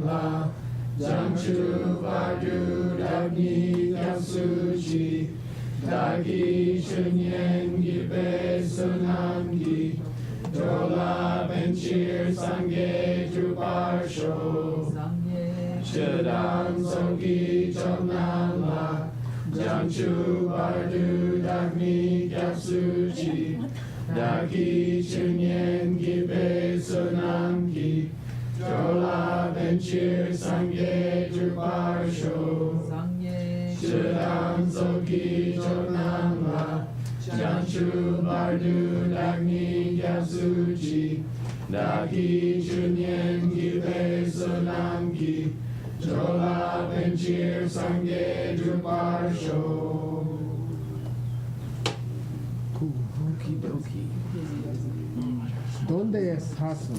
la, Jang Chu Vardu Dagni Gyamsuchi, Dagi Chunyen Gibe Sunamgi, Dola Benchir Sangye Druparsho, Shadam Songi Chomnan la, Jang Chu Vardu Dagni Gyamsuchi, Dagi Chunyen Gibe Sunamgi, Jola Benchir Sangye Druparsho, Shadam Soki Chonamla, Janchu Bardu Dagni Gyamsuchi, Dagi Chunyen Gibe Sunamgi, Jola Benchir Sangye Druparsho. Okie dokie. ¿Dónde es Hassel?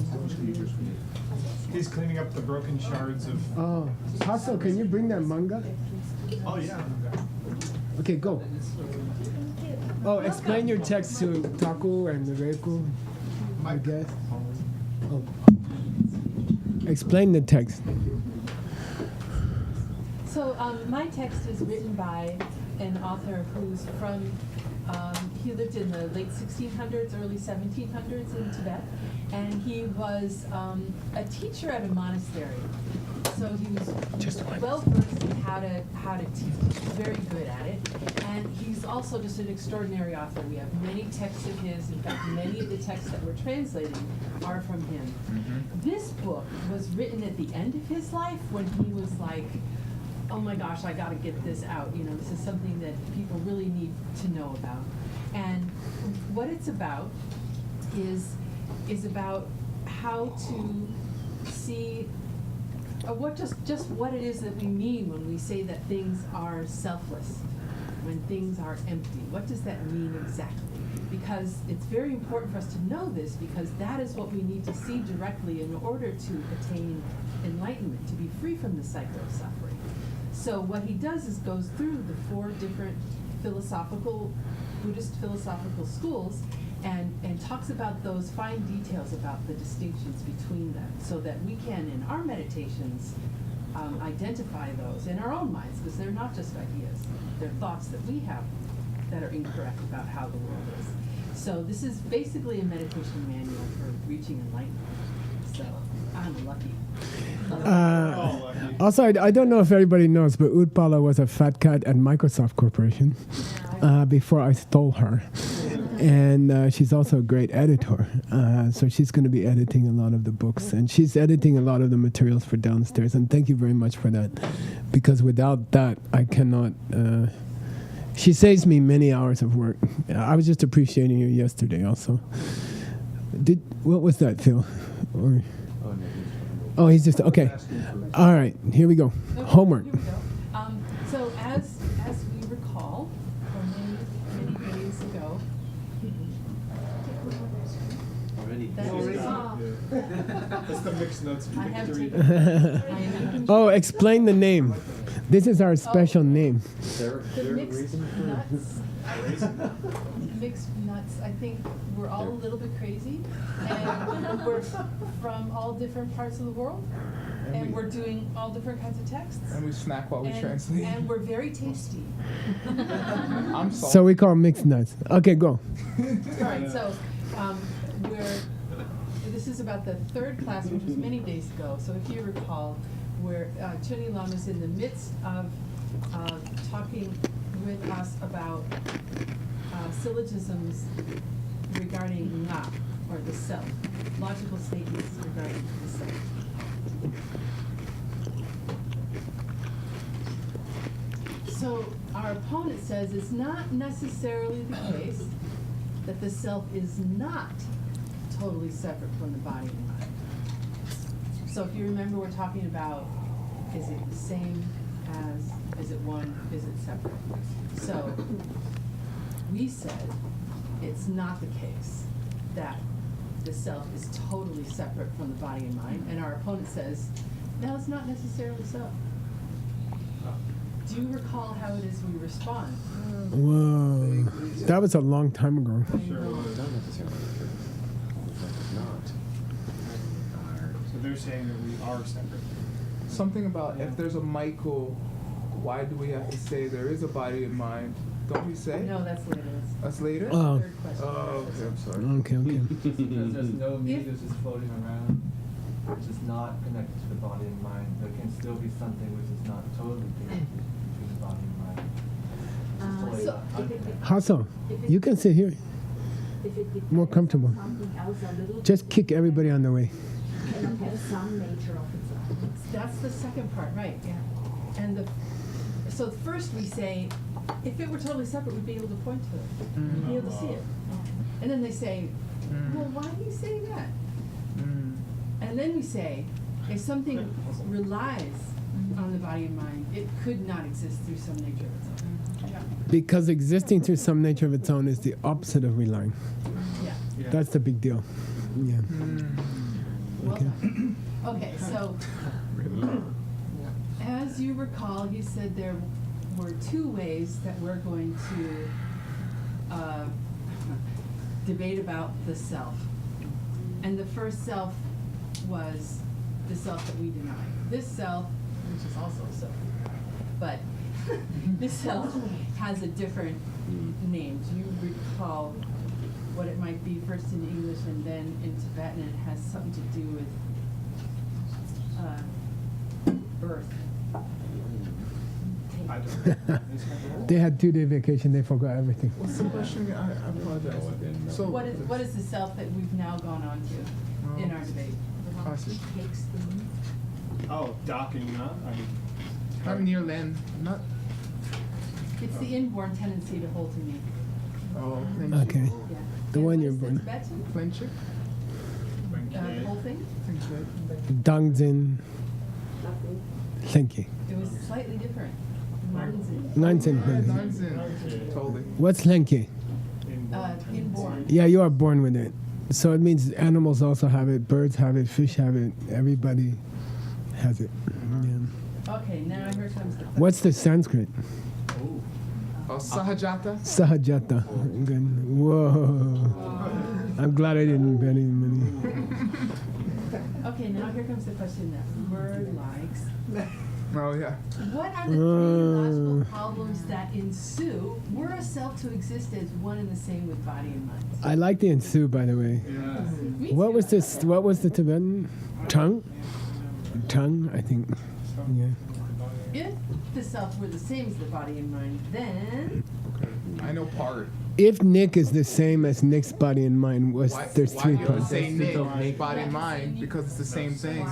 He's cleaning up the broken shards of... Oh, Hassel, can you bring that manga? Oh, yeah. Okay, go. Oh, explain your text to Taku and Reku, I guess. Oh. Explain the text. So my text is written by an author who's from, he lived in the late 1600s, early 1700s in Tibet, and he was a teacher at a monastery. So he was well versed in how to teach, very good at it, and he's also just an extraordinary author. We have many texts of his. In fact, many of the texts that we're translating are from him. Mm-hmm. This book was written at the end of his life when he was like, oh my gosh, I got to get this out. You know, this is something that people really need to know about. And what it's about is about how to see just what it is that we mean when we say that things are selfless, when things are empty. What does that mean exactly? Because it's very important for us to know this, because that is what we need to see directly in order to attain enlightenment, to be free from the cycle of suffering. So what he does is goes through the 4 different Buddhist philosophical schools and talks about those fine details about the distinctions between them, so that we can, in our meditations, identify those in our own minds, because they're not just ideas. They're thoughts that we have that are incorrect about how the world is. So this is basically a meditation manual for reaching enlightenment. So I'm lucky. Also, I don't know if everybody knows, but Utpala was a fat cat at Microsoft Corporation before I stole her. And she's also a great editor. So she's going to be editing a lot of the books. And she's editing a lot of the materials for downstairs. And thank you very much for that. Because without that, I cannot... she saves me many hours of work. I was just appreciating you yesterday also. What was that, Phil? Or... Oh, he's just, okay. All right, here we go. Okay, Homework. Here we go. So as we recall, from many days ago, That's the mixed nuts I have victory. Oh, explain the name. This is our special name. The mixed nuts. Mixed nuts. I think we're all a little bit crazy, and we're from all different parts of the world, and we're doing all different kinds of texts. And we snack while we translate. And we're very tasty. I'm salty. So we call mixed nuts. Okay, go. All right, so this is about the 3rd class, which was many days ago. So if you recall, where Chuni Lama is in the midst of talking with us about syllogisms regarding nga, or the self, logical statements regarding the self. So our opponent says it's not necessarily the case that the self is not totally separate from the body and mind. So if you remember, we're talking about, is it the same as, is it one, is it separate? So we said it's not the case that the self is totally separate from the body and mind, and our opponent says, no, it's not necessarily so. Do you recall how it is we respond? Whoa. That was a long time ago. Sure was. Not necessarily true. Not. So they're saying that we are separate. Something about if there's a Michael, why do we have to say there is a body and mind? Don't we say? No, that's later. That's later? Oh. Third question. Oh, okay, I'm sorry. Okay, okay. Because there's no me If- that's just floating around, which is not connected to the body and mind. There can still be something which is not totally connected between the body and mind. It's just totally so unconnected. How so? You can sit here. If it depends More comfortable. on something else a little Just kick everybody on the way. cannot have some nature of its own. that's the second part, right, yeah. And so first we say, if it were totally separate, we'd be able to point to it. We'd be able to see it. And then they say, well, why do you say that? And then we say, if something relies on the body and mind, it could not exist through some nature of its own. Yeah. Because existing through some nature of its own is the opposite of relying. Yeah. That's the big deal. Yeah. Well Okay. done. Okay, so as you recall, he said there were two ways that we're going to debate about the self. And the first self was the self that we deny. This self, which is also a self, but this self has a different name. Do you recall what it might be first in English and then in Tibetan? And it has something to do with birth. I don't. They had 2-day vacation. They forgot everything. What's the question again? I apologize. So, What is the self that we've now gone on to in our debate? I see. Takes the Oh, docking, not? I mean, I'm near land. Not. It's the inborn tendency to hold to me. Oh, Okay. Yeah. The And one what you're is the born. Tibetan? Flinching? The whole thing? Dangzin, Lenki. It was slightly different. Manzin. Nanzin. Totally. What's Lenki? Inborn. Yeah, you are born with it. So it means animals also have it, birds have it, fish have it, everybody has it. Yeah. Okay, now here comes the. What's the Sanskrit? Oh, Sahajata? Sahajata. Good. Whoa. I'm glad I didn't bet any money. Okay, now here comes the question that Word likes. Oh, yeah. What are the three logical problems that ensue were a self to exist as one and the same with body and mind? I like the Ensu, by the way. Me What too. was this? What was the Tibetan? Tongue? Tongue, I think. Yeah. If the self were the same as the body and mind, then I know part. If Nick is the same as Nick's body and mind, there's why 3 do you parts. say Nick, body and mind? Because it's the same thing.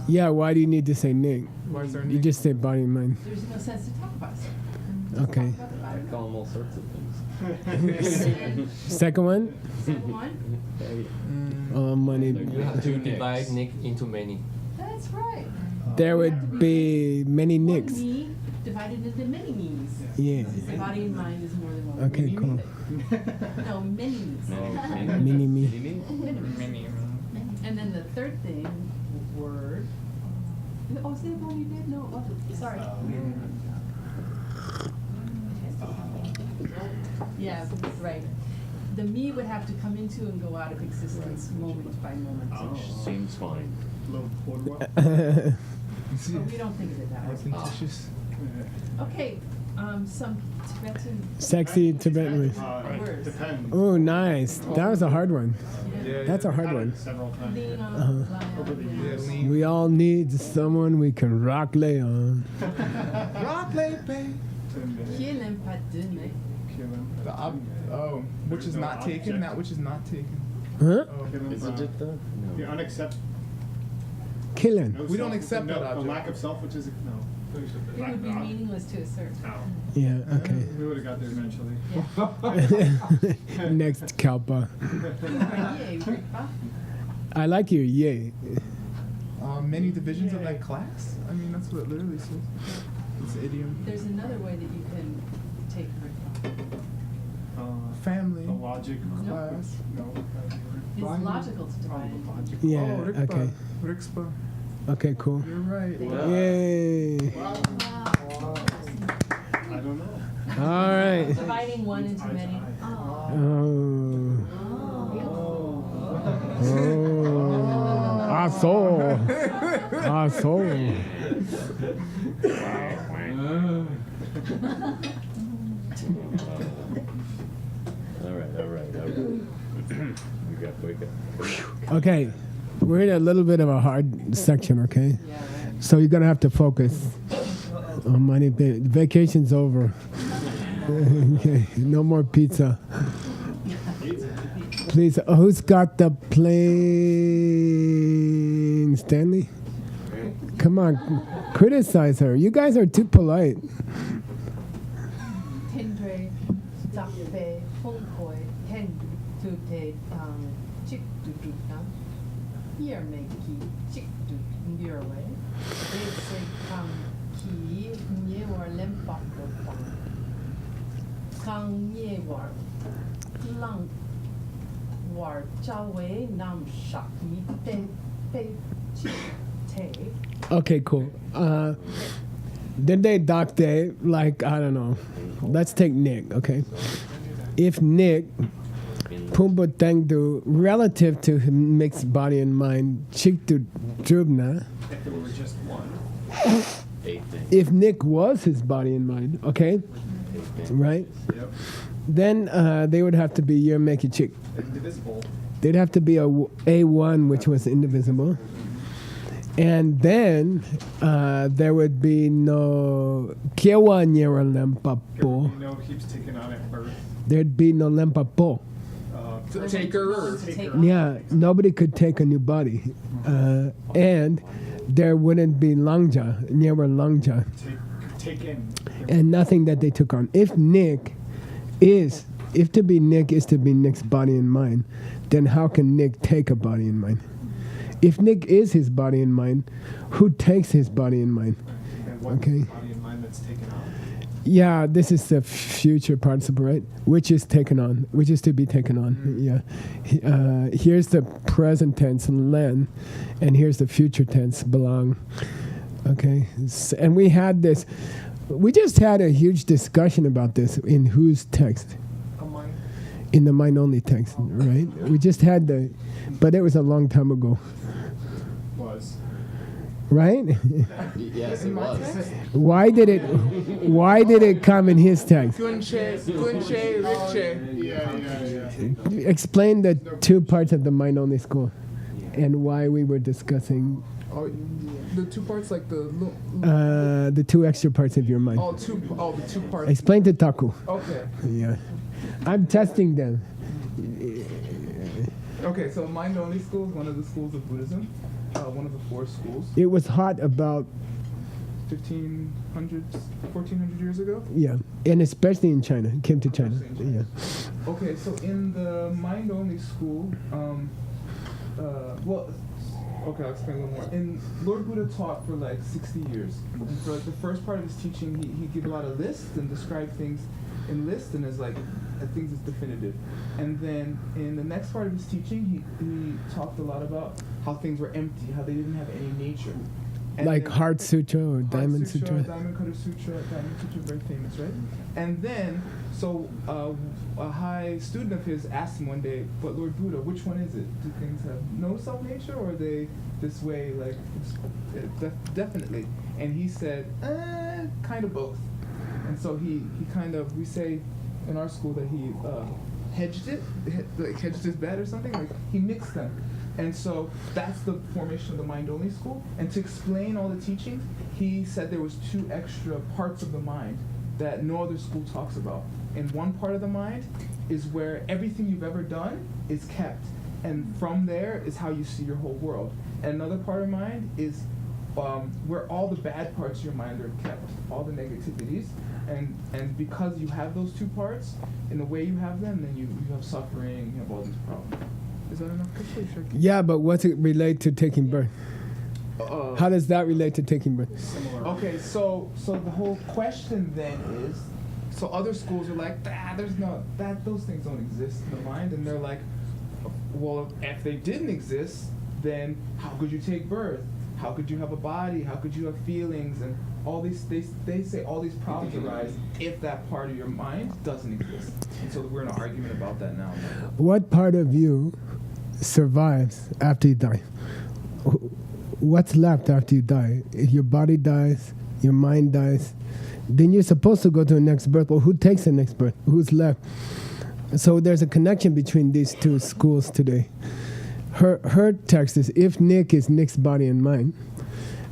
Yeah, why do you need to say Nick? Why is there You Nick? just say body and mind. there's no sense to talk about it. Okay. Talk about it. Call them all sorts of things. Second one? Second one, Money. You have to divide Nick into many. that's right. There would be many One Nicks. me divided into many me's. Yeah. The body and mind is more than one. Okay, cool. No, many me's. Mini me. Many. And then the third thing, word. Oh, is that one you did? No, it wasn't. Sorry. Yeah, right. The me would have to come into and go out of existence moment by moment. Seems fine. Little portable. But we don't think of it that way. Fictitious. Okay, some Tibetan Sexy Tibetan words. words. Depends. Oh, nice. That was a hard one. Yeah, That's a hard Had it one. several times. Lean on, lie Over the on. years. lean. We all need someone we can rock lay on. Rock, lay, pay. Qui n'aime pas donner. Oh, which is not taken, that which is not taken. Huh? Isn't it though? The unaccept. Killing. No We don't self- accept no, that The object. lack of self, which is no. It would be meaningless to assert. Oh. Yeah, okay. We would have got there eventually. Next Kalpa. Yay, Ripa. I like your yay. Many divisions of that class? I mean, that's what it literally says. It's an idiom. There's another way that you can take Ripa. Family. The logic. Class. No. It's logical to divide into. Logic. Yeah, Oh, Rikpa. okay. Rixpa. Okay, cool. You're right. Yay. I don't know. All right. Dividing one into many. Oh. Oh. Aso. Aso. All right. We got. Okay, we're in a little bit of a hard section, okay? So you're gonna have to focus. Oh, money, vacation's over. Okay, no more pizza. Please, who's got the plane? Stanley? Come on, criticize her. You guys are too polite. Tendre, Zakpe, Hongkoi, Ten, Tute, Chick, Duduka, Here Meki, Chick, Dudurwe, Ese Kang Ki, Nye War Lempako Kang, Kang Nye War, Lang War Chawe, Nam Shak, Mi Ten, Pe, Chick, Te. Okay, cool. Did they doc day, like, I don't know. Let's take Nick, okay? If Nick, Pumba Tengdu, relative to him, mixed body and mind, Chiktu Drubna, If it were just one. if Nick was his body and mind, okay? Right? Yep. Then they would have to be Yermeki Chik. Indivisible. They'd have to be a A1, which was indivisible. And then there would be no Kiewa Nyera Lempapo. You know, keeps taking on at birth. There'd be no Lempapo. Taker. Yeah, nobody could take a new body. And there wouldn't be Langja, Nyera Langja, Taken. and nothing that they took on. If to be Nick is to be Nick's body and mind, then how can Nick take a body and mind? If Nick is his body and mind, who takes his body and mind? And what Okay. body and mind that's taken on? Yeah, this is the future participle, right? Which is taken on, which is to be taken on. Yeah. Here's the present tense, len, and here's the future tense, belong. Okay. And we just had a huge discussion about this in whose text? In the mind only text, right? We just had but it was a long time ago. Was. Right? Yes, it was. Why did it come in his text? Kunche, Riche. Yeah. Explain the two parts of the mind only school and why we were discussing Oh, the two parts, like the two extra parts of your mind. the two parts. Explain to Taku. Okay. Yeah. I'm testing them. Okay, so Mind Only School is one of the schools of Buddhism, one of the four schools, It was hot about 1400 years ago. yeah, and especially in China. It came to China. Especially in Yeah. Okay, so in the Mind Only School, okay, I'll explain a little more. Lord Buddha taught for like 60 years. And for like the first part of his teaching, he gave a lot of lists and described things in lists and as like things as definitive. And then in the next part of his teaching, he talked a lot about how things were empty, how they didn't have any nature. And Like then- Heart Sutra or Heart Diamond Sutra. Diamond Cutter Sutra, Diamond Sutra, very famous, right? And then, so a high student of his asked him one day, "But Lord Buddha, which one is it? Do things have no self-nature, or are they this way, like definitely?" And he said, "Kind of both." And so he kind of, we say in our school that he hedged it, like hedged his bet or something. Like he mixed them. And so that's the formation of the Mind Only School. And to explain all the teachings, he said there was two extra parts of the mind that no other school talks about. And one part of the mind is where everything you've ever done is kept. And from there is how you see your whole world. And another part of mind is where all the bad parts of your mind are kept, all the negativities. And because you have those two parts, in the way you have them, then you have suffering, you have all these problems. Is that enough? Yeah, but what's it relate to taking birth? How does that relate to taking birth? Okay, so the whole question then is, so other schools are like, those things don't exist in the mind, and they're like, well, if they didn't exist, then how could you take birth? How could you have a body? How could you have feelings? And all these, they say all these problems arise if that part of your mind doesn't exist. And so we're in an argument about that now. What part of you survives after you die? what's left after you die? If your body dies, your mind dies, then you're supposed to go to the next birth. Well, who takes the next birth? Who's left? So there's a connection between these two schools today. Her text is, if Nick is Nick's body and mind,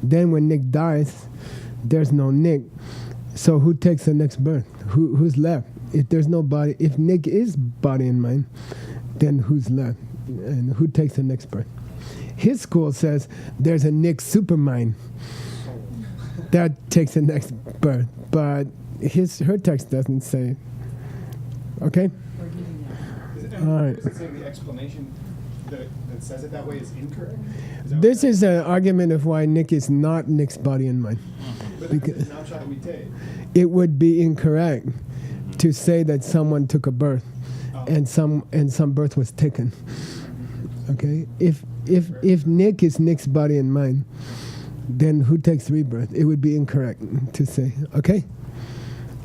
then when Nick dies, there's no Nick. So who takes the next birth? Who's left? If there's no body, if Nick is body and mind, then who's left? And who takes the next birth? His school says there's a Nick supermind that takes the next birth, but her text doesn't say. Okay? All right. Is it saying the explanation that says it that way is incorrect? This is an argument of why Nick is not Nick's body and mind. But that's the snapshot that we take. It would be incorrect to say that someone took a birth and some birth was taken. Okay? If Nick is Nick's body and mind, then who takes rebirth? It would be incorrect to say. Okay?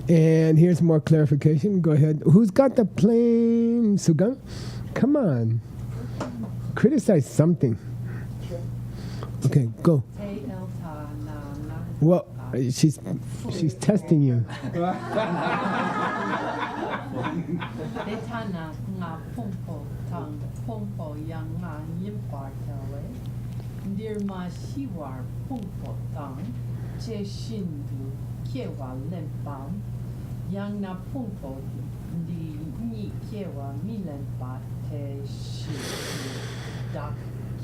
And here's more clarification. Go ahead. Who's got the plain Sugang? Come on. Criticize something. Okay, go. Well, she's testing you. Yang na pungpo di ni kiewa milen pa te shi da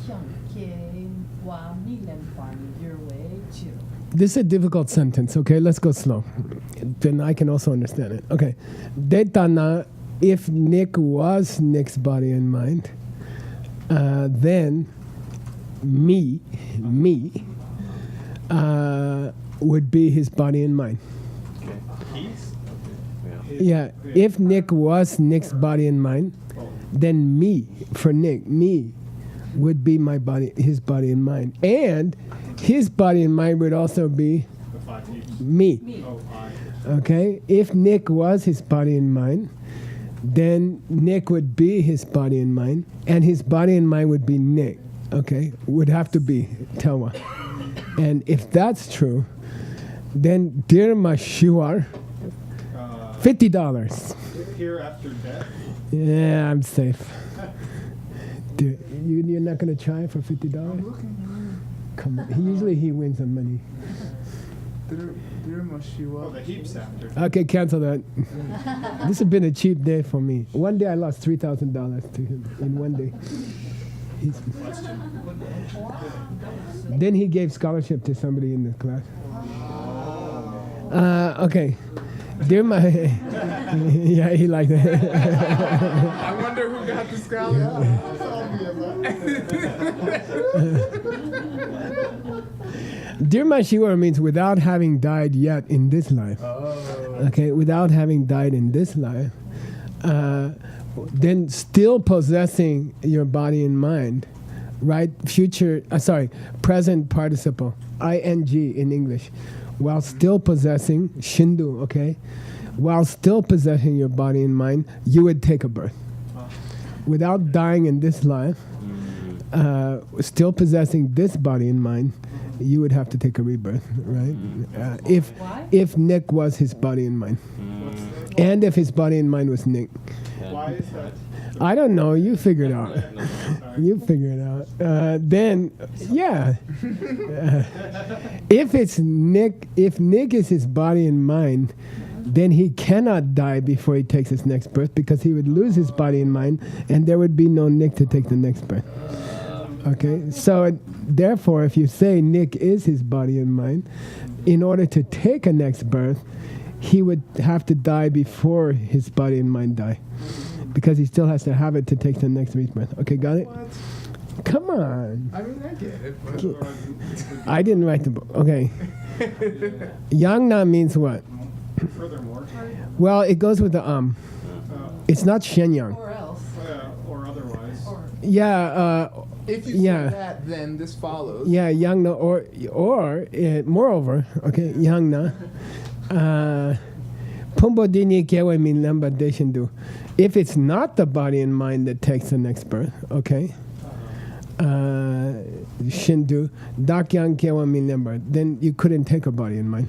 kyang kiewa milen pa ni your way chill. This is a difficult sentence, okay? Let's go slow. Then I can also understand it. Okay. Detana, if Nick was Nick's body and mind, then me would be his body and mind. Yeah, if Nick was Nick's body and mind, then me, for Nick, me would be my body, his body and mind. And his body and mind would also be me. Okay? If Nick was his body and mind, then Nick would be his body and mind, and his body and mind would be Nick. Okay? Would have to be Telwa. And if that's true, then Dirma Shiwar, $50. Here after death? Yeah, I'm safe. Dude, you're not going to try for $50? Come on. Usually he wins some money. Oh, the heaps after. Okay, cancel that. This has been a cheap day for me. One day I lost $3,000 to him in one day. Then he gave scholarship to somebody in the class. Okay. Dear my, yeah, he liked it. I wonder who got the scholarship. Dear my Shiwara means without having died yet in this life. Okay, without having died in this life, then still possessing your body and mind, right? Present participle, ing in English. While still possessing, shindu, okay? While still possessing your body and mind, you would take a birth. Without dying in this life, still possessing this body and mind, you would have to take a rebirth, right? If Nick was his body and mind. And if his body and mind was Nick. Why is that? I don't know. You figure it out. You figure it out. Then, yeah. If it's Nick, if Nick is his body and mind, then he cannot die before he takes his next birth because he would lose his body and mind, and there would be no Nick to take the next birth. Okay? So, therefore, if you say Nick is his body and mind, in order to take a next birth, he would have to die before his body and mind die. Because he still has to have it to take the next rebirth. Okay, got it? What? Come on. I mean, I get it. But I didn't write the book. Okay. Yangna means what? Furthermore, Well, it goes with the It's not Shenyang. Or else. or otherwise. Yeah. if you Yeah. say that, then this follows. Yeah, Yangna or moreover, okay, Yangna. Pumbo dini kewe min lamba deshindu. If it's not the body and mind that takes the next birth, okay, Shindu, Dakyang Kyewa Minemba, then you couldn't take a body and mind.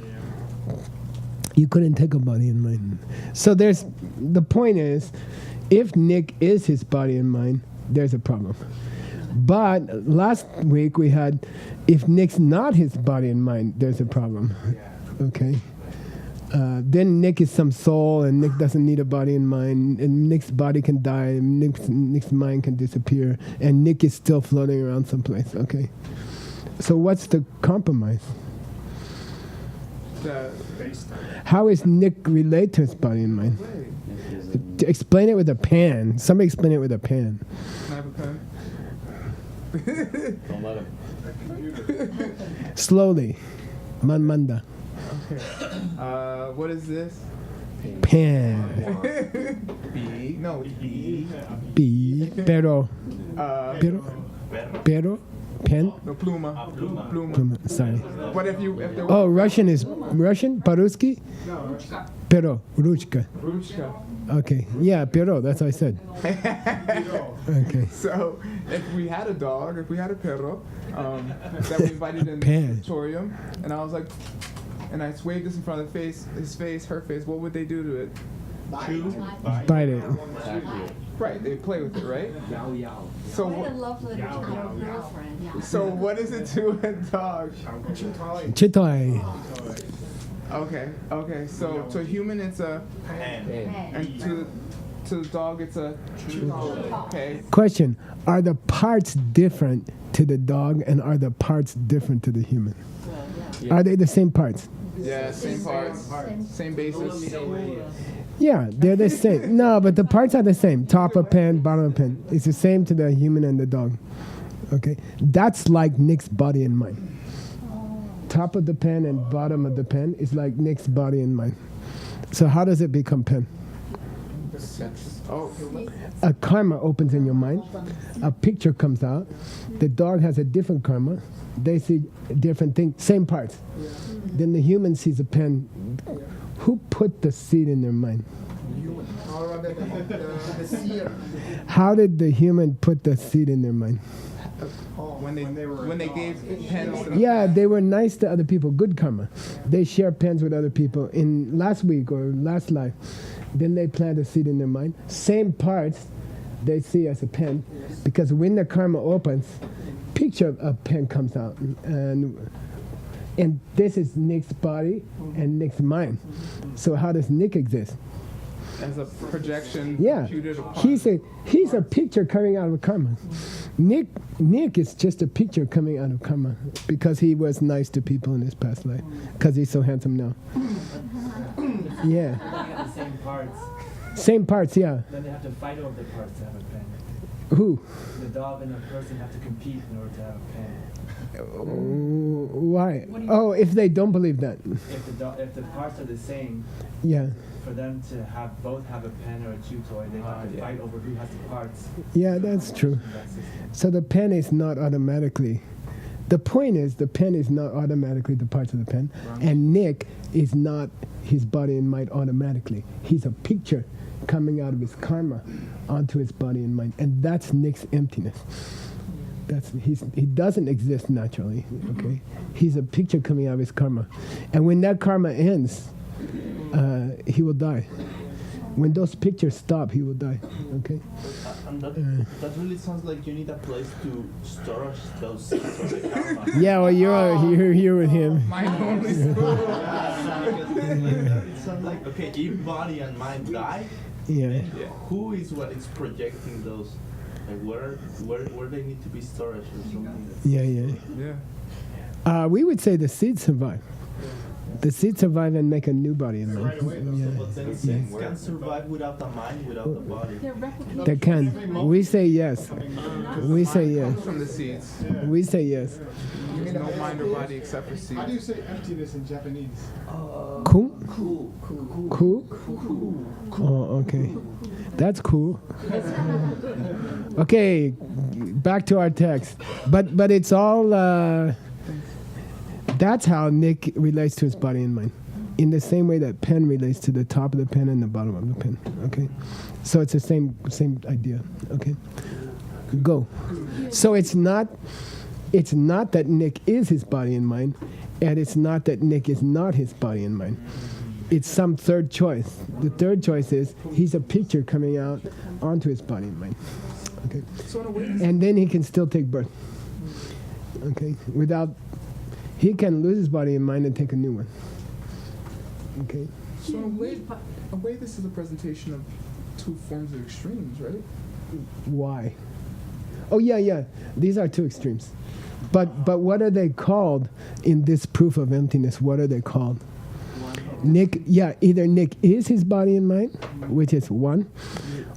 You couldn't take a body and mind. So the point is, if Nick is his body and mind, there's a problem. But last week we had, if Nick's not his body and mind, there's a problem. Okay? Then Nick is some soul, and Nick doesn't need a body and mind, and Nick's body can die, and Nick's mind can disappear, and Nick is still floating around someplace. Okay? So what's the compromise? How is Nick relate to his body and mind? Explain it with a pen. Somebody explain it with a pen. Can I have a pen? Don't let him. Slowly. Manmanda. Okay. What is this? Pen. B. No, B. B. Pero. Pero. Pen. No, pluma. Pluma. Sorry. What if there Oh, Russian is Russian? Paruski? Pero. Ruchka. Ruchka. Okay. Yeah, pero. That's what I said. Okay. So, if we had a dog, if we had a perro, that we invited in the Pen. auditorium, and I was like, and I waved this in front of his face, her face, what would they do to it? Bite it. Right, they play with it, right? So, Write a love letter to your girlfriend. so what does it to a dog? Chitoy. Okay. So to a human, it's a and to the dog, it's a okay. Question: are the parts different to the dog, and are the parts different to the human? Are they the same parts? Yeah, same parts, same basis. Yeah, they're the same. No, but the parts are the same. Top of pen, bottom of pen. It's the same to the human and the dog. Okay, that's like Nick's body and mind. Top of the pen and bottom of the pen is like Nick's body and mind. So how does it become pen? A karma opens in your mind. A picture comes out. The dog has a different karma. They see different things, same parts. Then the human sees a pen. Who put the seed in their mind? How did the human put the seed in their mind? When they gave pens to the Yeah, they were nice to other people. Good karma. They share pens with other people. In last week or last life, then they plant a seed in their mind. Same parts they see as a pen, because when the karma opens, picture of a pen comes out, and this is Nick's body and Nick's mind. So how does Nick exist? as a projection Yeah, computed upon. he's a picture coming out of karma. Nick is just a picture coming out of karma because he was nice to people in his past life, because he's so handsome now. Yeah. They have the same parts. Same parts, yeah. Then they have to fight over the parts to have a pen. Who? The dog and the person have to compete in order to have a pen. Why? Oh, if they don't believe that. If the parts are the same, Yeah. for them to both have a pen or a chew toy, they have to fight over who has the parts. Yeah, that's true. in that system. So the pen is not automatically. The point is, the pen is not automatically the parts of the pen, and Nick is not his body and mind automatically. He's a picture coming out of his karma onto his body and mind, and that's Nick's emptiness. He doesn't exist naturally. Okay, he's a picture coming out of his karma, and when that karma ends, he will die. When those pictures stop, he will die. Okay. And that really sounds like you need a place to store those seeds for the karma. Yeah, well, you're here with him. My only school. It sounds like, okay, if body and mind die, Yeah. then who is what is projecting those? Like where they need to be stored or something? Yeah. Yeah. We would say the seeds survive. The seeds survive and make a new body in Right away. Yeah. But then seeds can survive without the mind, without the body. They're replicating. They can. We say yes. We say yes. From the seeds. We say yes. There's no mind or body except for seeds. How do you say emptiness in Japanese? Cool? Cool? Oh, okay. That's cool. Okay, back to our text. But it's all. That's how Nick relates to his body and mind, in the same way that pen relates to the top of the pen and the bottom of the pen. Okay, so it's the same idea. Okay. Go. So it's not that Nick is his body and mind, and it's not that Nick is not his body and mind. It's some third choice. The third choice is he's a picture coming out onto his body and mind. Okay. So in a way, And then he can still take birth. Okay. He can lose his body and mind and take a new one. Okay. so in a way, this is a presentation of two forms of extremes, right? Why? Oh yeah. These are two extremes. But what are they called in this proof of emptiness? What are they called? Nick, either Nick is his body and mind, which is one,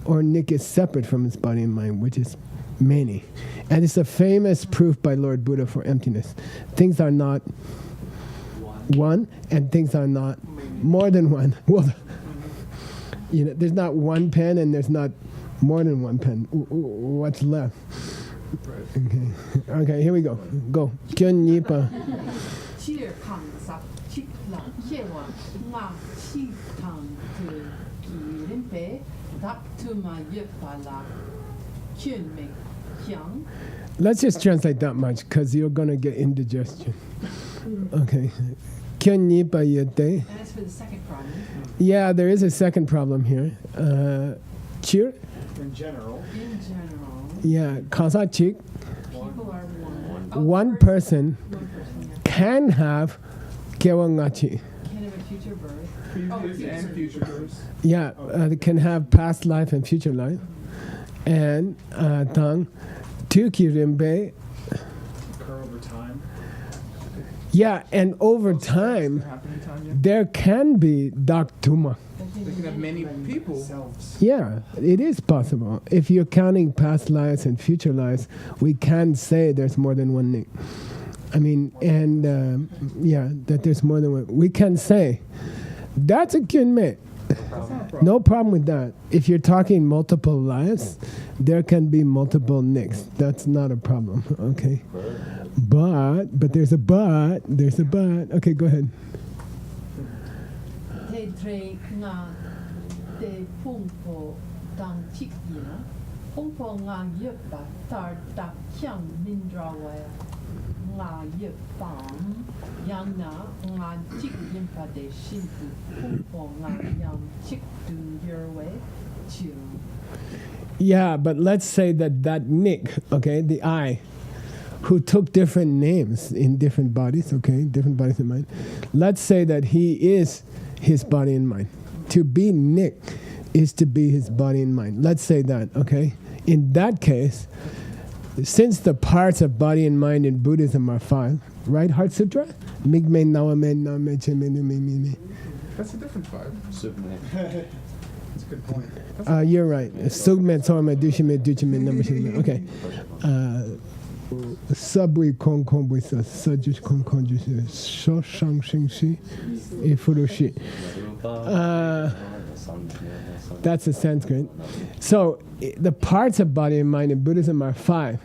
or Nick is separate from his body and mind, which is many. And it's a famous proof by Lord Buddha for emptiness. Things are not one, and things are not more than one. Well, there's not one pen, and there's not more than one pen. What's left? Okay, here we go. Go. Kyun Nipa. Cheer kang sak chik la kiewa nga chi kang tu ki rimpe dap tu ma yepa la kyun me kyang. Let's just translate that much, because you're going to get indigestion. Okay. Kyun Nipa Yete. And as for the second problem, Yeah, there is a second problem here. Cheer. In general. Yeah, Kasa Chik. people are one. One person One person, yeah. can have Kewangachi. Can have a future birth. Previous and future births. Yeah, they can have past life and future life. And Tang Tuki Rimbe. Occur over time. Yeah, and over Does time, that happen in time, yeah? there can be Daktuma. They can have many people. Selves. Yeah, it is possible. If you're counting past lives and future lives, we can say there's more than one Nick. I mean, and that there's more than one. We can say that's a Kyunme. That's not a problem. No problem with that. If you're talking multiple lives, there can be multiple Nicks. That's not a problem. Okay. But there's a but. There's a but. Okay, go ahead. Te tre nga te pungpo dang chikina pungpo nga yepa tar da kyang mindrawa nga yepam yang na nga chik yimpa de shinpu pungpo nga yang chik dun yerwe chu. Yeah, but let's say that Nick, okay, the I, who took different names in different bodies, okay, different bodies and mind. Let's say that he is his body and mind. To be Nick is to be his body and mind. Let's say that, okay? In that case, since the parts of body and mind in Buddhism are 5, right? Heart Sutra? Migme nawame name cheme nume mime. That's a different vibe. That's a good point. You're right. Sugme torme dushime duchime namashime. Okay. Sabui kon kon buisa sajush kon kon jushi sho shang shing shi e furushi. That's the Sanskrit. So the parts of body and mind in Buddhism are 5,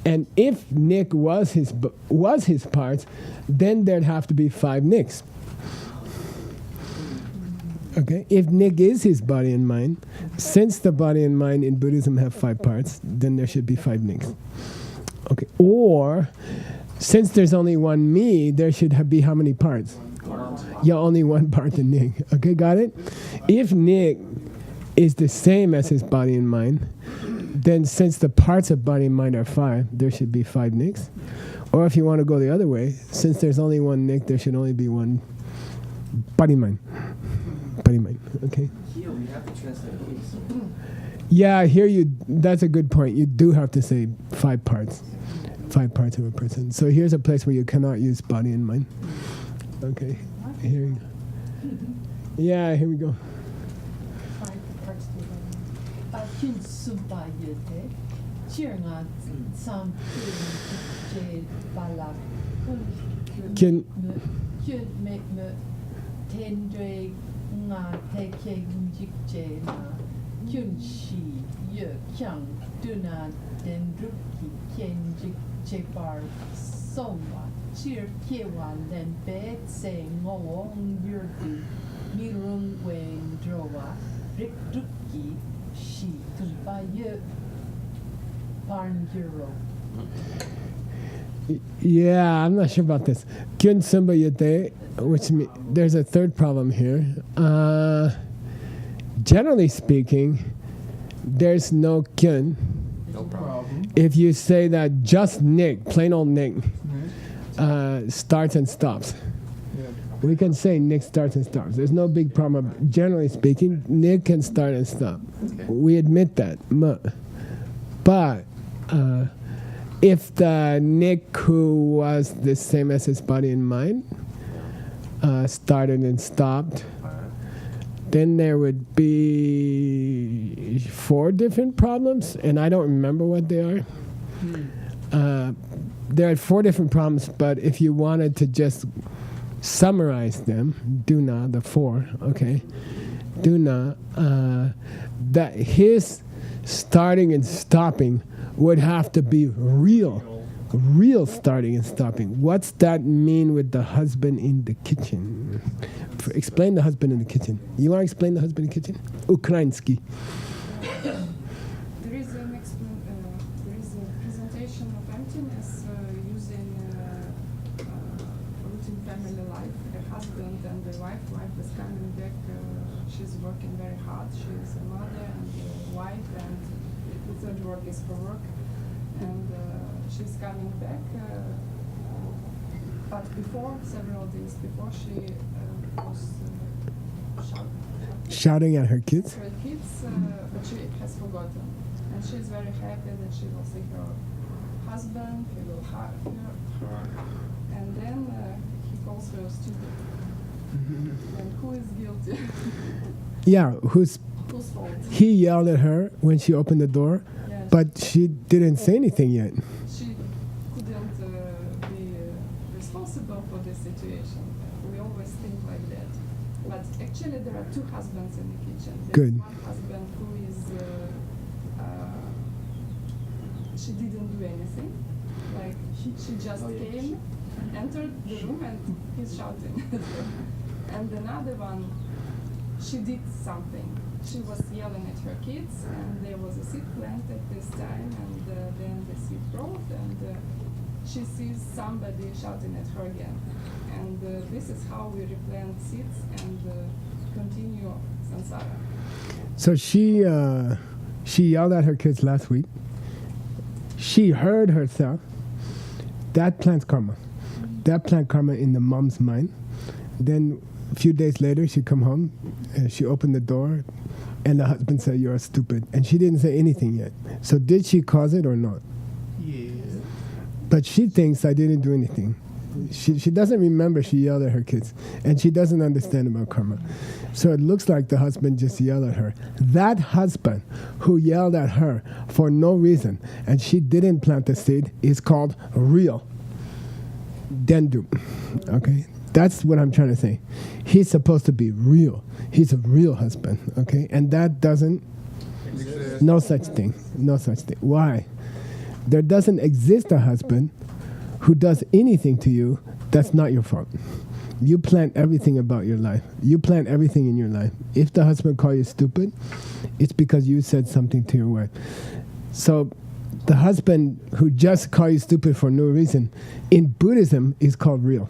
and if Nick was his parts, then there'd have to be 5 Nicks. Okay, if Nick is his body and mind, since the body and mind in Buddhism have 5 parts, then there should be 5 Nicks. Okay, or since there's only one me, there should be how many parts? Yeah, only one part in Nick. Okay, got it? If Nick is the same as his body and mind, then since the parts of body and mind are 5, there should be 5 Nicks. Or if you want to go the other way, since there's only one Nick, there should only be one body mind. Body mind, okay? Here we have to translate these. Yeah, that's a good point. You do have to say 5 parts. 5 parts of a person. So here's a place where you cannot use body and mind. Okay, here we go. Yeah, here we go. 5 parts to Kyun sumpa yete cheer nga sam je balak Kyun kyun me tendre nga te ke jik je na kyun shi ye kyang duna dendruki kyen jik je bar soma cheer kewan then bet se ngowong yurdu mirung wen drowa rik duki shi tumpa ye foreign bureau. Yeah, I'm not sure about this. Kyun Sumba Yate, which there's a third problem here. Generally speaking, there's no kyun. No problem. If you say that just Nick, plain old Nick, Right. starts and stops. Yeah. We can say Nick starts and stops. There's no big problem. Generally speaking, Nick can start and stop. We admit that. But if the Nick who was the same as his body and mind started and stopped, then there would be 4 different problems, and I don't remember what they are. There are 4 different problems, but if you wanted to just summarize them, Duna, the 4, okay? Duna, that his starting and stopping would have to be real starting and stopping. What's that mean with the husband in the kitchen? Explain the husband in the kitchen. You want to explain the husband in the kitchen? Ukrainsky. There is a presentation of emptiness using routine family life. A husband and the wife. Wife is coming back. She's working very hard. She's a mother and a wife, and the third work is for work. And she's coming back. But before, several days before, she was Shouting at her kids? her kids, but she has forgotten. And she's very happy that she will see her husband, he will hug her, and then he calls her stupid. And who is guilty? Yeah, Whose fault? he yelled at her when she opened the door, Yeah, but she didn't say anything yet. she couldn't be responsible for this situation. We always think like that. But actually there are 2 husbands in the kitchen. There's Good. one husband who is, she didn't do anything. Like she just came, entered the room and he's shouting at her. And another one, she did something. She was yelling at her kids, and there was a seed plant at this time, and then the seed growth, and she sees somebody shouting at her again. And this is how we replant seeds and continue samsara. So she yelled at her kids last week. She heard herself. That plants karma. That plant karma in the mom's mind. Then a few days later, she come home and she opened the door, and the husband said, "You're stupid," and she didn't say anything yet. So did she cause it or not? Yeah. But she thinks I didn't do anything. She doesn't remember she yelled at her kids, and she doesn't understand about karma. So it looks like the husband just yelled at her. That husband who yelled at her for no reason, and she didn't plant the seed, is called real. Dendu. Okay? That's what I'm trying to say. He's supposed to be real. He's a real husband. Okay? And that doesn't, no such thing. No such thing. Why? There doesn't exist a husband who does anything to you that's not your fault. You plan everything about your life. You plan everything in your life. If the husband called you stupid, it's because you said something to your wife. So the husband who just called you stupid for no reason, in Buddhism, is called real.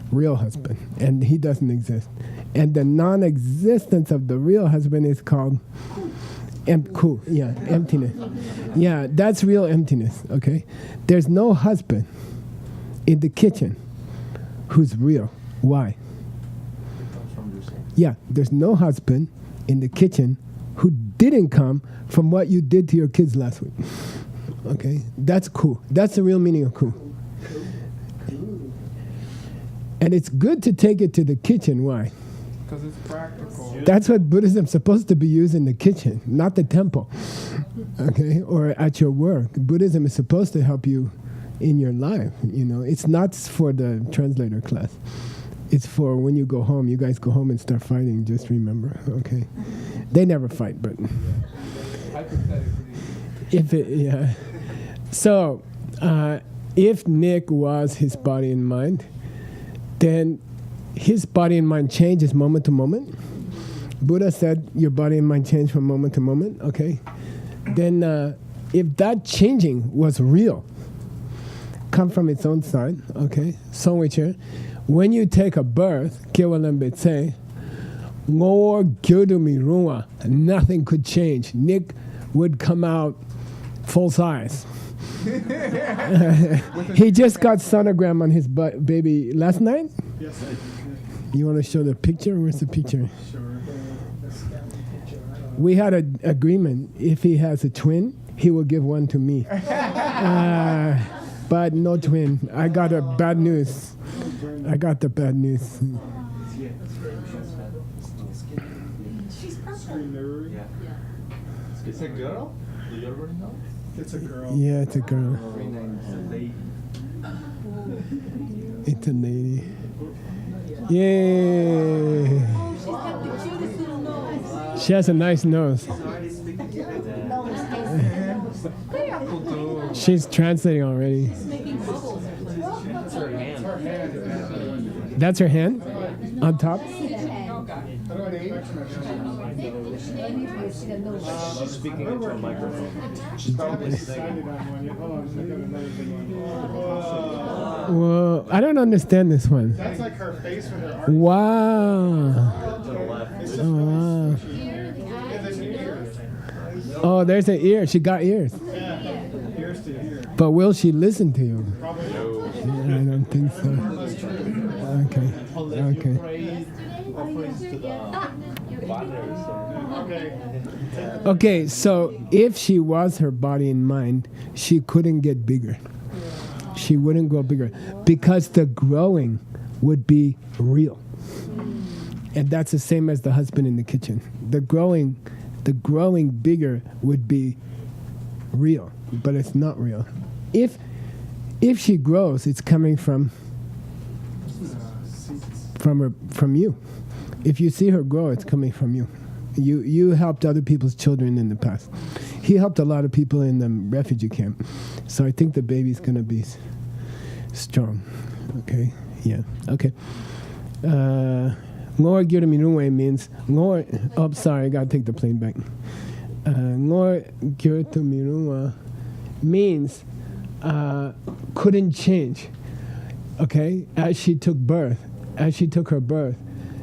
Real husband. And he doesn't exist. And the non-existence of the real husband is called emptiness. Yeah, that's real emptiness, okay? There's no husband in the kitchen who's real. Why? It comes from yourself. Yeah, there's no husband in the kitchen who didn't come from what you did to your kids last week. Okay? That's cool. That's the real meaning of cool. And it's good to take it to the kitchen. Why? Because it's practical. That's what Buddhism's supposed to be used in the kitchen, not the temple. Okay? Or at your work. Buddhism is supposed to help you in your life. You know, it's not for the translator class. It's for when you go home. You guys go home and start fighting. Just remember, okay? They never fight, but Hypothetically. yeah. So, if Nick was his body and mind, then his body and mind changes moment to moment. Buddha said your body and mind change from moment to moment. Okay, then if that changing was real, come from its own side, okay? So which when you take a birth, say, nothing could change. Nick would come out full size. He just got sonogram on his baby last night. Yes, I did. You want to show the picture? Where's the picture? Sure. Let's scan the picture. We had an agreement. If he has a twin, he will give one to me. But no twin. I got a bad news. I got the bad news. She's purple. Yeah. It's a girl? Do you already know? It's a girl. Yeah, it's a girl. Renamed the lady. It's a lady. Yay! Oh, she's got the cutest little nose. She has a nice nose. She's translating already. She's making bubbles. That's her hand. That's her hand? On top? She's speaking into a microphone. She's probably decided on one. Hold on, I got another big one. Well, I don't understand this one. That's like her face with her arms. Wow. To the left. It's Oh, wow. Yeah, there's an ear. Oh, there's an ear. She got ears. Yeah, ears to ear. But will she listen to you? Probably Yeah, I don't think so. Okay. Unless Okay. you pray offerings to the fathers. okay. Okay, so if she was her body and mind, she couldn't get bigger. She wouldn't grow bigger because the growing would be real. And that's the same as the husband in the kitchen. The growing bigger would be real, but it's not real. If she grows, it's coming from you. If you see her grow, it's coming from you. You helped other people's children in the past. He helped a lot of people in the refugee camp. So I think the baby's going to be strong. Okay? Yeah. Okay. Ngor Gyuramiruwe means sorry, I got to take the plane back. Ngor Gyuramiruwe means couldn't change. Okay? As she took her birth,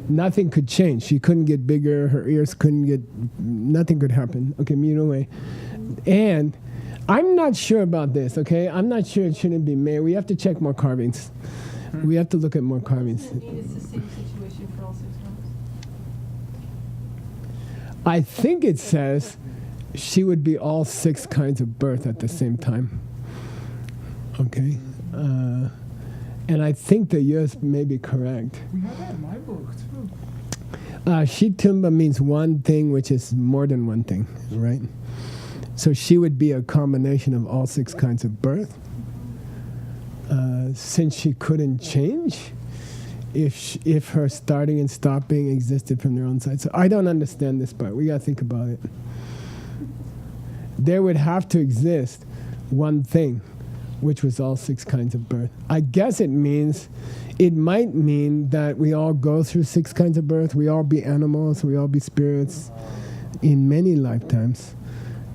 nothing could change. She couldn't get bigger. Her ears couldn't get. Nothing could happen. Okay, Miruwe. And I'm not sure about this. Okay, I'm not sure it shouldn't be made. We have to check more carvings. We have to look at more carvings. Does it mean it's the same situation for all 6 months? I think it says she would be all 6 kinds of birth at the same time. Okay. And I think the years may be correct. We have that in my book too. Shitumba means one thing, which is more than one thing, right? So she would be a combination of all 6 kinds of birth. Since she couldn't change, if her starting and stopping existed from their own side. So I don't understand this part. We got to think about it. There would have to exist one thing, which was all 6 kinds of birth. I guess it might mean that we all go through 6 kinds of birth. We all be animals. We all be spirits in many lifetimes.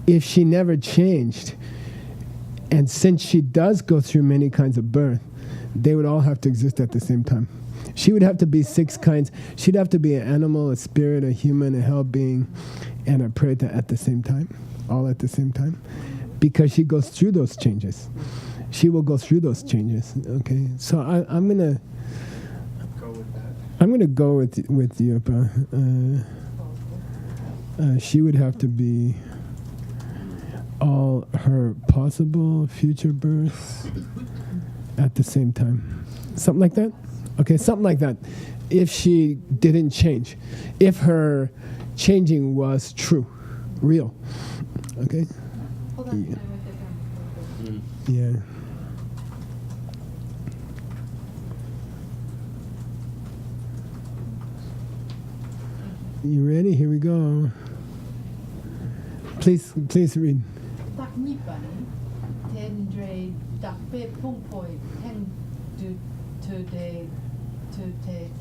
If she never changed, and since she does go through many kinds of birth, they would all have to exist at the same time. She would have to be 6 kinds. She'd have to be an animal, a spirit, a human, a hell being, and a preta at the same time, all at the same time, because she goes through those changes. She will go through those changes. Okay, so I'm gonna Go with that. I'm gonna go with Yopa. She would have to be all her possible future births at the same time, something like that. Okay, something like that. If she didn't change, if her changing was true, real. Okay. Hold on, Yeah. can I write that down? Yeah. You ready? Here we go. Please read. Tak nipani, tendre dakpe pungpoi teng to de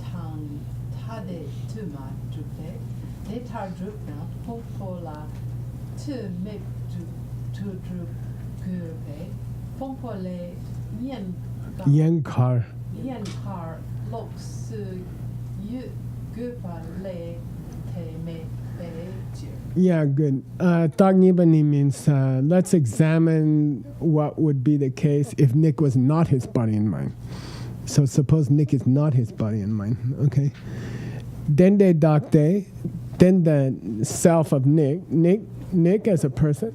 tang tade tuma drupe, de tar drupna pungpola to me to dru gube. Pompole yen Yankar. kar lok su yu gupa le te me be ju. Yeah, good. Tagnibani means let's examine what would be the case if Nick was not his body and mind. So suppose Nick is not his body and mind, okay? Dende dakte, then the self of Nick as a person,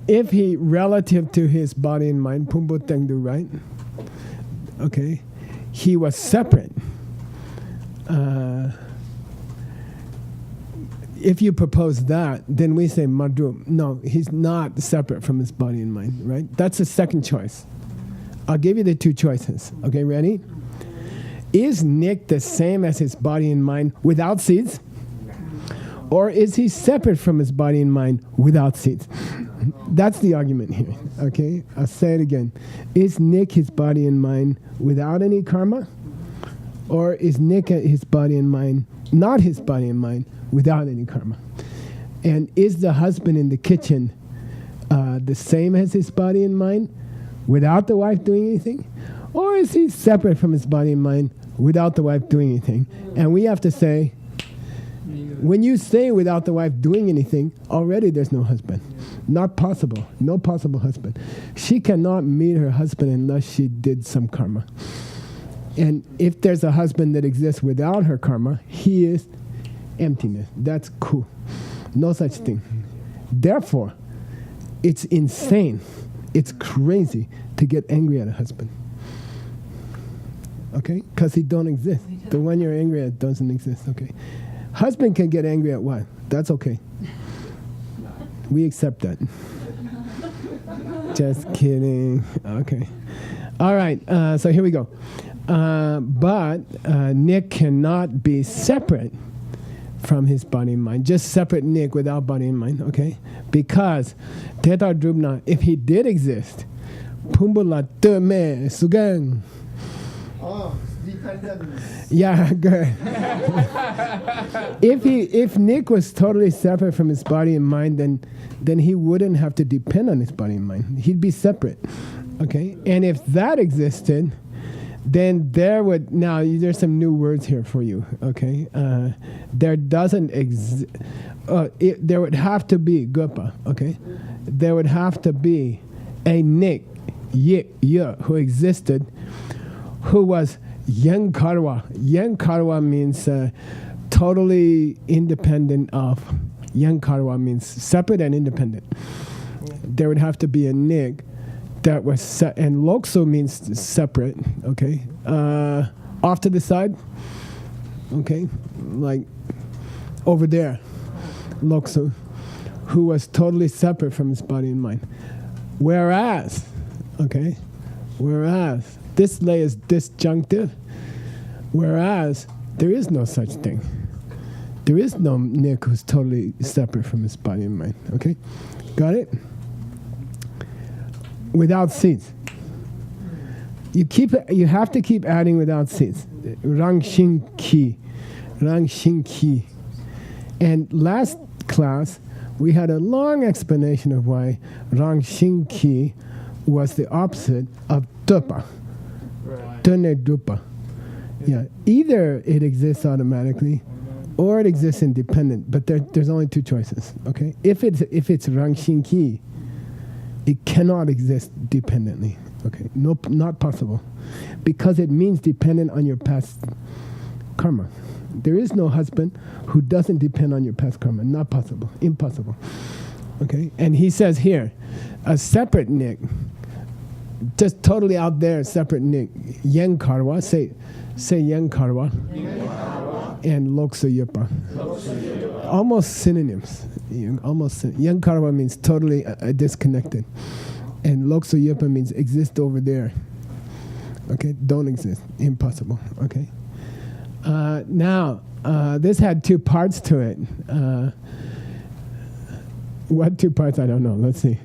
if he, relative to his body and mind, Pumbo Tengdu, right? Okay, he was separate. If you propose that, then we say Madhu. No, he's not separate from his body and mind, right? That's the second choice. I'll give you the two choices. Okay, ready? Is Nick the same as his body and mind without seeds? Or is he separate from his body and mind without seeds? That's the argument here, okay? I'll say it again. Is Nick his body and mind without any karma? Or is Nick his body and mind, not his body and mind, without any karma? And is the husband in the kitchen the same as his body and mind without the wife doing anything? Or is he separate from his body and mind without the wife doing anything? And we have to say, when you say without the wife doing anything, already there's no husband. Not possible. No possible husband. She cannot meet her husband unless she did some karma. And if there's a husband that exists without her karma, he is emptiness. That's cool. No such thing. Therefore, it's insane. It's crazy to get angry at a husband. Okay? Because he don't exist. The one you're angry at doesn't exist. Okay. Husband can get angry at wife. That's okay. We accept that. Just kidding. Okay. All right. So here we go. But Nick cannot be separate from his body and mind. Just separate Nick without body and mind. Okay. Because Teta Drubna, if he did exist, Pumbula Teme Sugang. Oh, dependence. Yeah, good. If Nick was totally separate from his body and mind, then he wouldn't have to depend on his body and mind. He'd be separate. Okay? And if that existed, then there would, now there's some new words here for you. Okay? There doesn't exist, there would have to be, Gopa, okay? There would have to be a Nick, who existed, who was Yang Karwa. Yang Karwa means totally independent of. Yang Karwa means separate and independent. There would have to be a Nick that was and Lokso means separate, okay? Off to the side, okay? Like over there, Lokso, who was totally separate from his body and mind. Whereas, okay? Whereas, this lay is disjunctive, whereas there is no such thing. There is no Nick who's totally separate from his body and mind. Okay? Got it? Without seeds. You have to keep adding without seeds. Rang Shin Ki. Rang Shin Ki. And last class, we had a long explanation of why Rang Shin Ki was the opposite of Tupa. Tune Dupa. Yeah. Either it exists automatically or it exists independent, but there's only two choices. Okay? If it's Rang Shin Ki, it cannot exist dependently. Okay? No, not possible. Because it means dependent on your past karma. There is no husband who doesn't depend on your past karma. Not possible. Impossible. Okay? And he says here, a separate Nick, just totally out there, separate Nick, Yang Karwa, say Yang Karwa, and Lokso Yepa. Almost synonyms. Yang Karwa means totally disconnected, and Lokso Yepa means exist over there. Okay, don't exist, impossible. Okay. Now, this had two parts to it. What two parts? I don't know. Let's see.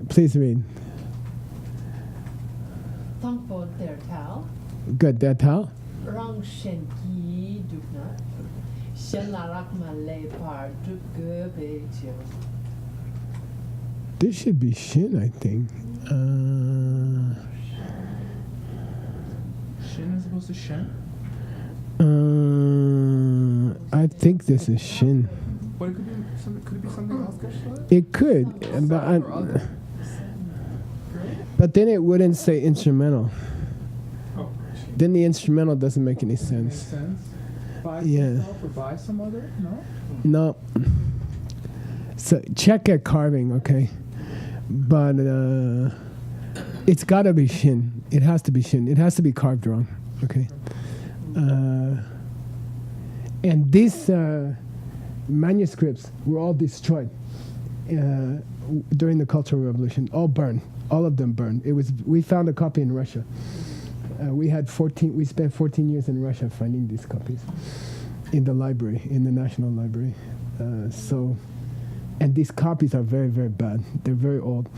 Please read. Tangpo Dertal. Good, Dertal. Rang Shen Ki Dukna. Shen La Rakma Le Par Duk Be Jiu. This should be Shin, I think. Shin as opposed to Shen? I think this is Shin. But it could be something else, Gershla? It could, but then it wouldn't say instrumental. Oh, Then the instrumental doesn't make any Makes sense. sense. By Yeah. yourself or by some other? No? No. So check at carving, okay? But it's got to be Shin. It has to be Shin. It has to be carved wrong, okay? And these manuscripts were all destroyed during the Cultural Revolution. All burned. All of them burned. We found a copy in Russia. We spent 14 years in Russia finding these copies in the library, in the National Library. And these copies are very, very bad. They're very old.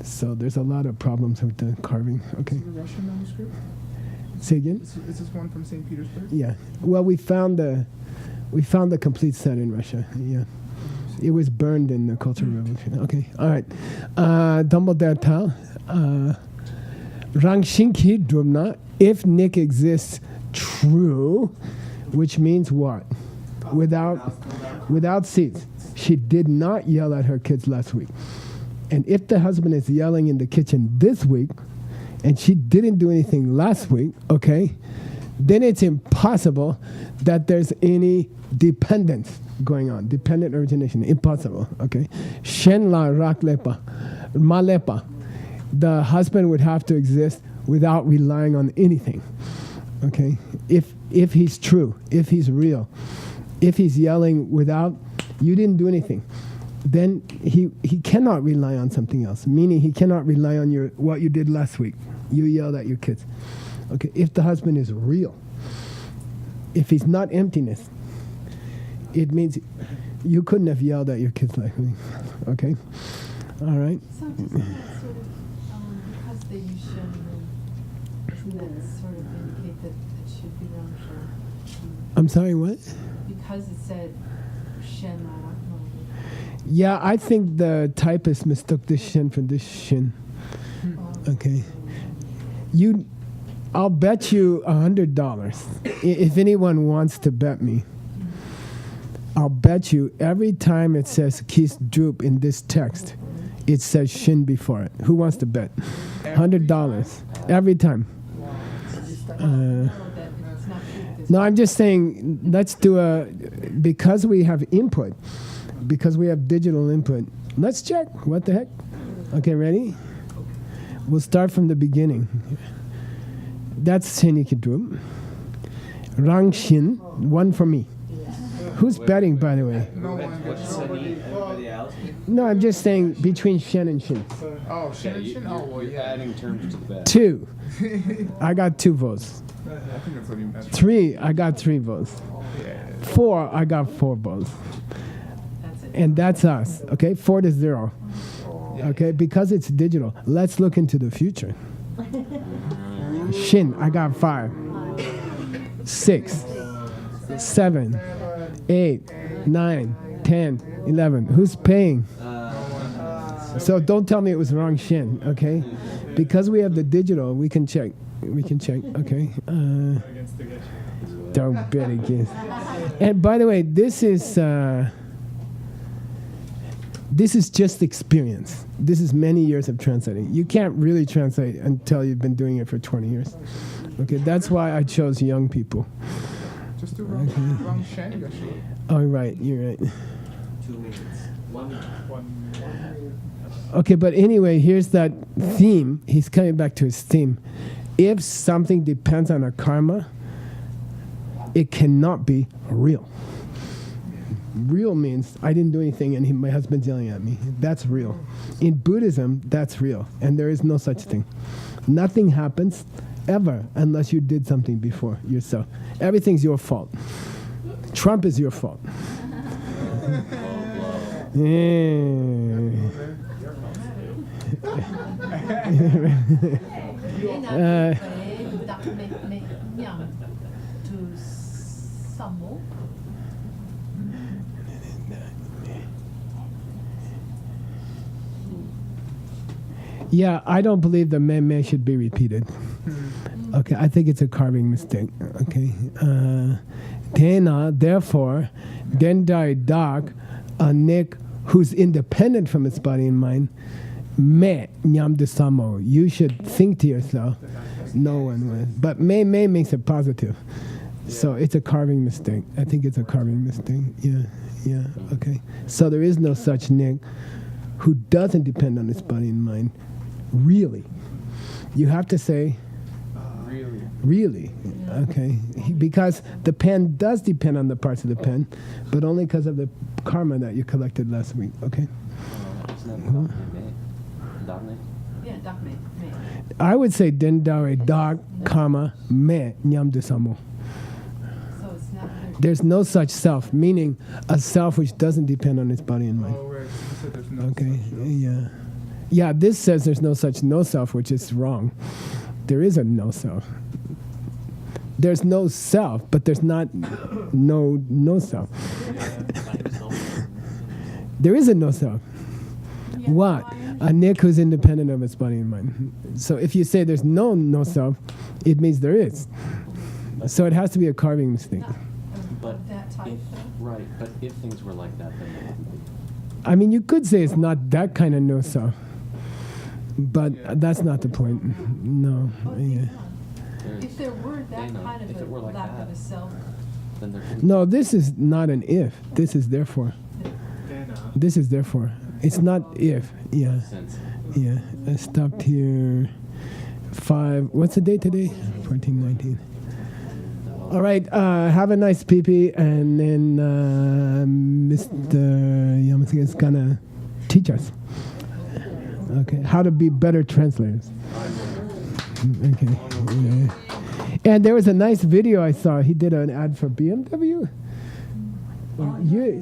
So there's a lot of problems with the carving. Okay. Is it a Russian manuscript? Say again? Is this one from St. Petersburg? Yeah. Well, we found the complete set in Russia. Yeah. It was burned in the Cultural Revolution. Okay. All right. Dumbledore Tao. Rangshinki Drumna. If Nick exists, true, which means what? Without seats. She did not yell at her kids last week. And if the husband is yelling in the kitchen this week, and she didn't do anything last week, okay, then it's impossible that there's any dependence going on, dependent origination, impossible, okay? Shen la rak lepa, ma lepa. The husband would have to exist without relying on anything, okay? If he's true, if he's real, if he's yelling without, you didn't do anything, then he cannot rely on something else, meaning he cannot rely on what you did last week. You yelled at your kids. Okay, if the husband is real, if he's not emptiness, it means you couldn't have yelled at your kids like me. Okay? All right? So doesn't that sort of, because they use Shen, doesn't that sort of indicate that it should be wrong for? I'm sorry, what? Because it said Shen, I don't know. Yeah, I think the typist mistook this Shen for this Shin. Okay. I'll bet you $100. If anyone wants to bet me, I'll bet you every time it says Kis Droop in this text, it says Shin before it. Who wants to bet? $100. Every time. No, I'm just saying, let's do because we have input, because we have digital input, let's check. What the heck? Okay, ready? We'll start from the beginning. That's Senikidrum. Rang Shin, one for me. Who's betting, by the way? No one. Everybody else? No, I'm just saying between Shen and Shin. Oh, Shen and Shin? Oh, well, You're yeah. adding terms to the bet. 2. I got 2 votes. I think that's what you meant. 3, I got 3 votes. Yeah. 4, I got 4 votes. That's it. And that's us, okay? 4-0. Okay, because it's digital. Let's look into the future. Shin, I got 5. 6, 7, 8, 9, 10, 11. Who's paying? So don't tell me it was wrong Shin, okay? Because we have the digital, we can check. Okay? Against the Geshe. Don't bet against. And by the way, this is just experience. This is many years of translating. You can't really translate until you've been doing it for 20 years. Okay, that's why I chose young people. Just do wrong Shen, Geshe. Oh, right, you're right. 2 minutes. 1 minute. Okay, but anyway, here's that theme. He's coming back to his theme. If something depends on a karma, it cannot be real. Real means I didn't do anything and my husband's yelling at me. That's real. In Buddhism, that's real. And there is no such thing. Nothing happens ever unless you did something before yourself. Everything's your fault. Trump is your fault. Yeah, I don't believe the me should be repeated. Okay, I think it's a carving mistake. Okay. Tena, therefore, dendai dak, a nick who's independent from its body and mind, me nyam desamo. You should think to yourself, no one will. But me makes it positive. So it's a carving mistake. I think it's a carving mistake. Yeah, okay. So there is no such nick who doesn't depend on its body and mind. Really. You have to say, really. Okay. Because the pen does depend on the parts of the pen, but only because of the karma that you collected last week. Okay. Yeah, dak me. I would say dendare dak, comma, me, nyam desamo. So it's not. There's no such self, meaning a self which doesn't depend on its body and mind. Oh, right. You said there's no Okay, such self. yeah. Yeah, this says there's no such no self, which is wrong. There is a no self. There's no self, but there's not no self. There is a no self. Yeah, What? why- A nick who's independent of its body and mind. So if you say there's no self, it means there is. So it has to be a carving mistake. Not But of that type, if, though. right, but if things were like that, then it wouldn't be. I mean, you could say it's not that kind of no self, but that's not the point. No. Oh, Yeah. There's- If there were that Dana, kind if of it were a like lack that, of a self, then there couldn't No, this is not an if. This is therefore. This is therefore. It's not if. Yeah. be sense. Yeah. I stopped here. 5. What's the date today? 14/19. All right. Have a nice pee-pee, and then Mr. Yamasuke is gonna teach us. Okay. How to be better translators. Okay. Yeah. And there was a nice video I saw. He did an ad for BMW.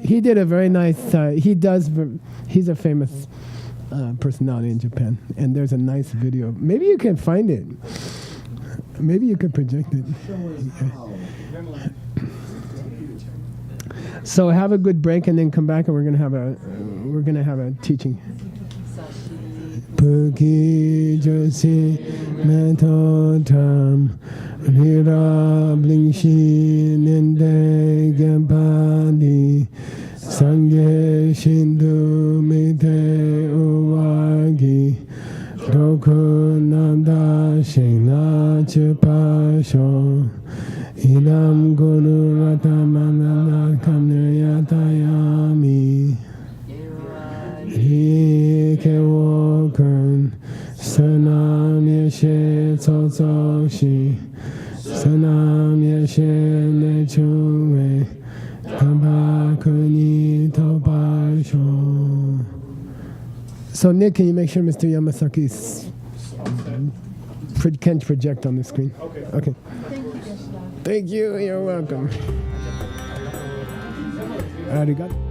He did a very nice. He's a famous personality in Japan, and there's a nice video. Maybe you can find it. Maybe you could project it. So have a good break, and then come back, and we're gonna have a teaching. Puki joshi metotam rira blingshi nende gempadi sangye shindu mite uwagi roku nanda shena chupasho idam guru ratamanana kamyatayami Ikewoken Sanam Yeshe Tsotsoshi Sanam Yeshe Nechuwe Kabakuni Topasho. So Nick, can you make sure Mr. Yamasaki's can project on the screen? Okay. thank you, Geshe-la. Thank you. You're welcome. Arigato.